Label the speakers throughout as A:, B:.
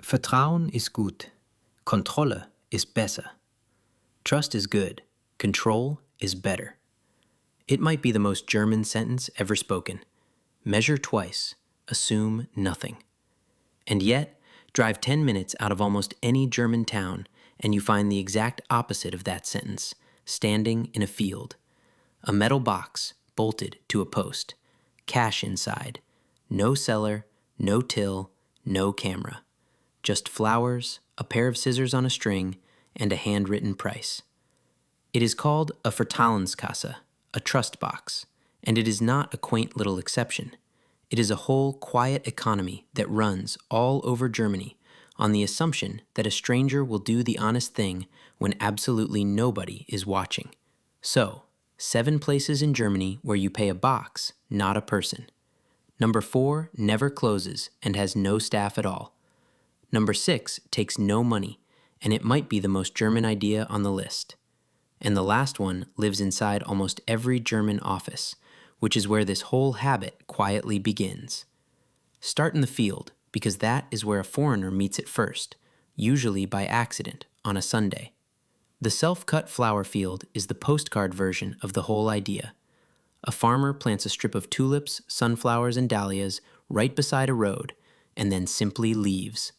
A: Vertrauen ist gut. Kontrolle ist besser. Trust is good. Control is better. It might be the most German sentence ever spoken. Measure twice. Assume nothing. And yet, drive 10 minutes out of almost any German town, and you find the exact opposite of that sentence, standing in a field. A metal box, bolted to a post. Cash inside. No cellar, no till, no camera. Just flowers, a pair of scissors on a string, and a handwritten price. It is called a Vertrauenskasse, a trust box, and it is not a quaint little exception. It is a whole quiet economy that runs all over Germany on the assumption that a stranger will do the honest thing when absolutely nobody is watching. So, 7 places in Germany where you pay a box, not a person. Number 4 never closes and has no staff at all. Number 6 takes no money, and it might be the most German idea on the list. And the last one lives inside almost every German office, which is where this whole habit quietly begins. Start in the field, because that is where a foreigner meets it first, usually by accident, on a Sunday. The self-cut flower field is the postcard version of the whole idea. A farmer plants a strip of tulips, sunflowers, and dahlias right beside a road, and then simply leaves.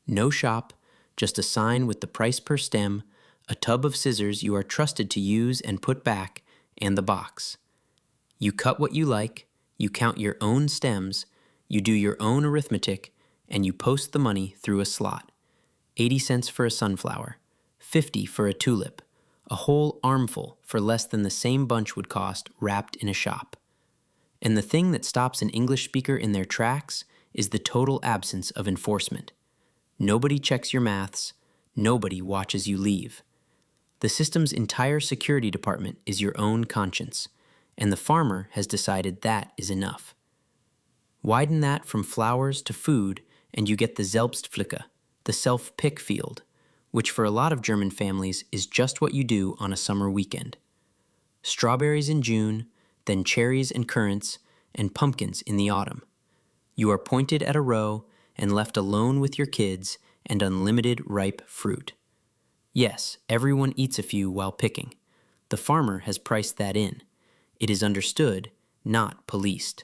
A: No shop, just a sign with the price per stem, a tub of scissors you are trusted to use and put back, and the box. You cut what you like, you count your own stems, you do your own arithmetic, and you post the money through a slot. 80 cents for a sunflower, 50 for a tulip, a whole armful for less than the same bunch would cost wrapped in a shop. And the thing that stops an English speaker in their tracks is the total absence of enforcement. Nobody checks your maths, nobody watches you leave. The system's entire security department is your own conscience, and the farmer has decided that is enough. Widen that from flowers to food, and you get the Selbstpflücke, the self-pick field, which for a lot of German families is just what you do on a summer weekend. Strawberries in June, then cherries and currants, and pumpkins in the autumn. You are pointed at a row and left alone with your kids and unlimited ripe fruit. Yes, everyone eats a few while picking. The farmer has priced that in. It is understood, not policed.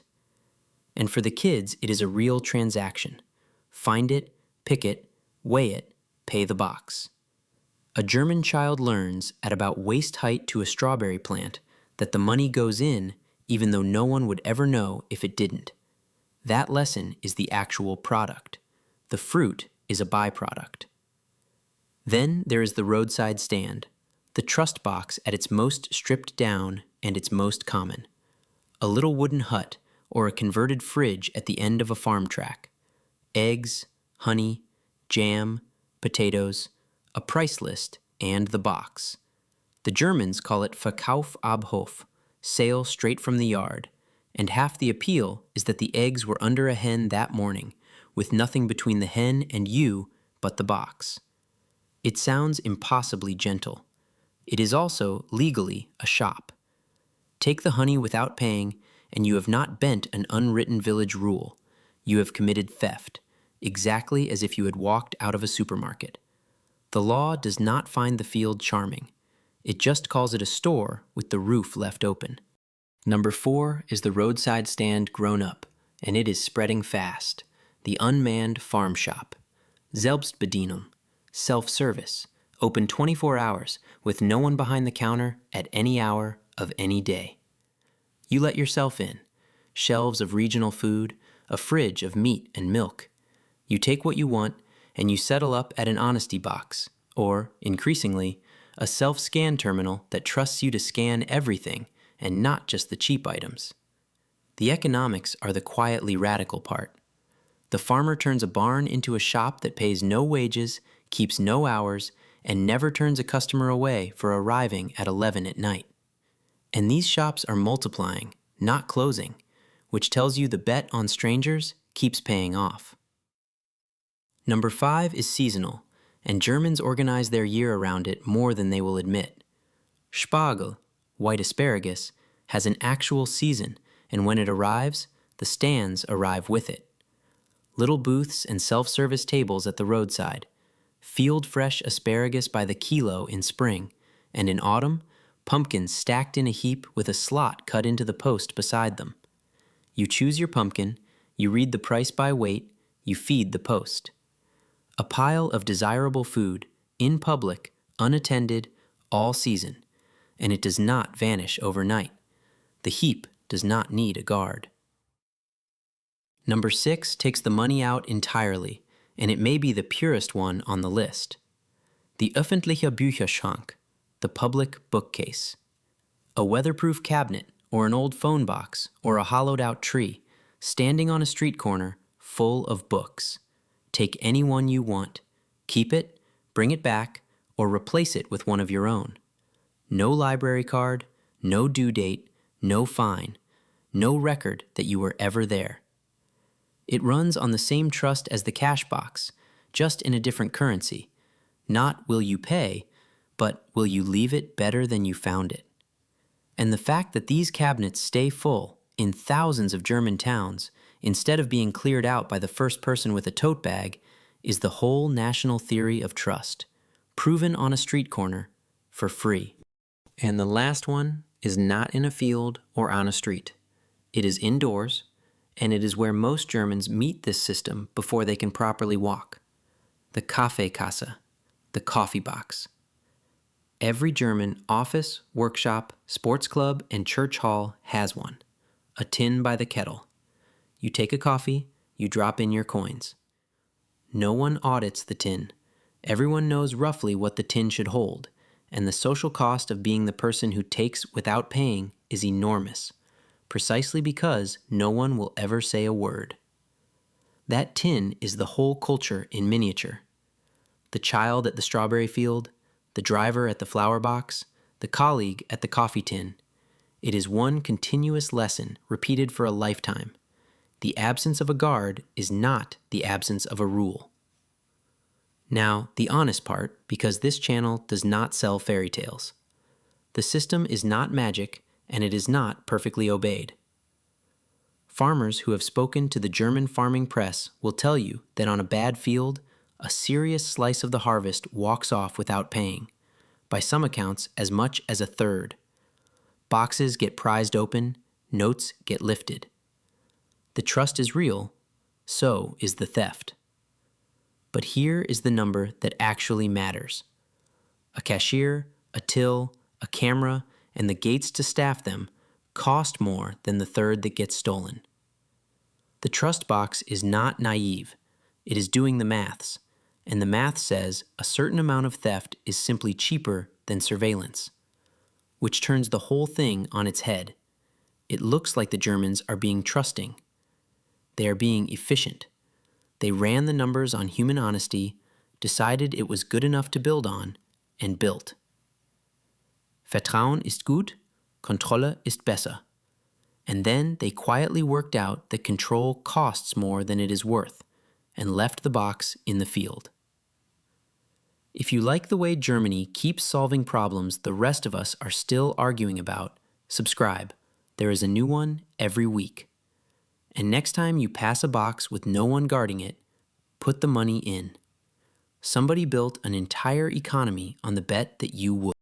A: And for the kids, it is a real transaction. Find it, pick it, weigh it, pay the box. A German child learns at about waist height to a strawberry plant that the money goes in even though no one would ever know if it didn't. That lesson is the actual product. The fruit is a byproduct. Then there is the roadside stand, the trust box at its most stripped down and its most common. A little wooden hut or a converted fridge at the end of a farm track. Eggs, honey, jam, potatoes, a price list, and the box. The Germans call it Verkauf ab Hof, sale straight from the yard, and half the appeal is that the eggs were under a hen that morning, with nothing between the hen and you but the box. It sounds impossibly gentle. It is also, legally, a shop. Take the honey without paying, and you have not bent an unwritten village rule. You have committed theft, exactly as if you had walked out of a supermarket. The law does not find the field charming. It just calls it a store with the roof left open. Number 4 is the roadside stand grown up, and it is spreading fast. The unmanned farm shop. Selbstbedienung. Self-service, open 24 hours with no one behind the counter at any hour of any day. You let yourself in. Shelves of regional food, a fridge of meat and milk. You take what you want and you settle up at an honesty box, or, increasingly, a self-scan terminal that trusts you to scan everything and not just the cheap items. The economics are the quietly radical part. The farmer turns a barn into a shop that pays no wages, keeps no hours, and never turns a customer away for arriving at 11 at night. And these shops are multiplying, not closing, which tells you the bet on strangers keeps paying off. Number 5 is seasonal, and Germans organize their year around it more than they will admit. Spargel, white asparagus, has an actual season, and when it arrives, the stands arrive with it. little booths and self-service tables at the roadside, field-fresh asparagus by the kilo in spring, and in autumn, pumpkins stacked in a heap with a slot cut into the post beside them. You choose your pumpkin, you read the price by weight, you feed the post. A pile of desirable food, in public, unattended, all season, and it does not vanish overnight. The heap does not need a guard. Number 6 takes the money out entirely, and it may be the purest one on the list. The öffentliche Bücherschrank, the public bookcase. A weatherproof cabinet, or an old phone box, or a hollowed-out tree, standing on a street corner, full of books. Take any one you want. Keep it, bring it back, or replace it with one of your own. No library card, no due date, no fine, no record that you were ever there. It runs on the same trust as the cash box, just in a different currency. Not will you pay, but will you leave it better than you found it? And the fact that these cabinets stay full in thousands of German towns instead of being cleared out by the first person with a tote bag is the whole national theory of trust, proven on a street corner for free. And the last one is not in a field or on a street. It is indoors, and it is where most Germans meet this system before they can properly walk. The Kaffeekasse, the coffee box. Every German office, workshop, sports club, and church hall has one. A tin by the kettle. You take a coffee, you drop in your coins. No one audits the tin. Everyone knows roughly what the tin should hold, and the social cost of being the person who takes without paying is enormous, precisely because no one will ever say a word. That tin is the whole culture in miniature. The child at the strawberry field, the driver at the flower box, the colleague at the coffee tin. It is one continuous lesson repeated for a lifetime. The absence of a guard is not the absence of a rule. Now, the honest part, because this channel does not sell fairy tales. The system is not magic, and it is not perfectly obeyed. Farmers who have spoken to the German farming press will tell you that on a bad field, a serious slice of the harvest walks off without paying, by some accounts as much as a third. Boxes get prized open, notes get lifted. The trust is real, so is the theft. But here is the number that actually matters. A cashier, a till, a camera, and the gates to staff them cost more than the third that gets stolen. The trust box is not naive. It is doing the maths, and the math says a certain amount of theft is simply cheaper than surveillance, which turns the whole thing on its head. It looks like the Germans are being trusting. They are being efficient. They ran the numbers on human honesty, decided it was good enough to build on, and built. Vertrauen ist gut, Kontrolle ist besser. And then they quietly worked out that control costs more than it is worth, and left the box in the field. If you like the way Germany keeps solving problems the rest of us are still arguing about, subscribe. There is a new one every week. And next time you pass a box with no one guarding it, put the money in. Somebody built an entire economy on the bet that you would.